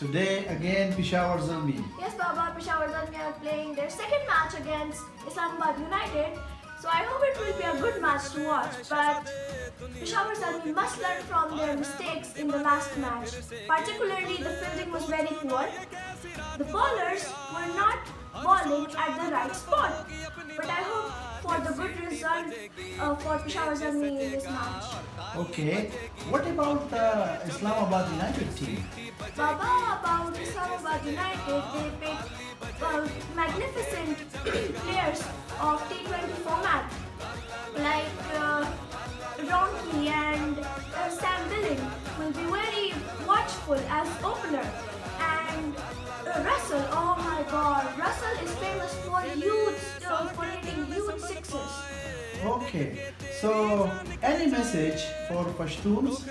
Today again Peshawar Zalmi. Yes, Baba, Peshawar Zalmi are playing their second match against Islamabad United. So I hope it will be a good match to watch. But Peshawar Zalmi must learn from their mistakes in the last match. Particularly, the fielding was very poor. The bowlers were not bowling at the right spot. But I hope for the good result for Peshawar Zalmi in this match. Okay, what about the Islamabad United team? Baba, about Islamabad United, they picked magnificent players of T20 format like Ronki and Sam Billing will be very watchful as opener. And Russell, oh my god, Russell is famous for for hitting huge sixes. Okay, so any message for Pashtuns?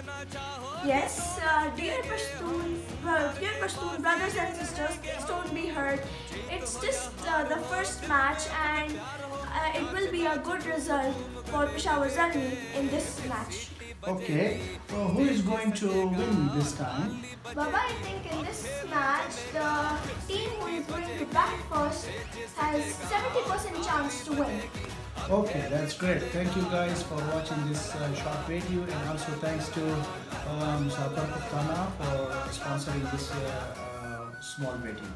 Yes, dear Pashtun brothers and sisters, please don't be hurt. It's just the first match and it will be a good result for Peshawar Zalmi in this match. Okay, so who is going to win this time? Baba, I think in this match, the team who is going to bat first has 70% chance to win. Okay, that's great. Thank you guys for watching this short video, and also thanks to Musafir Kuftana for sponsoring this small video.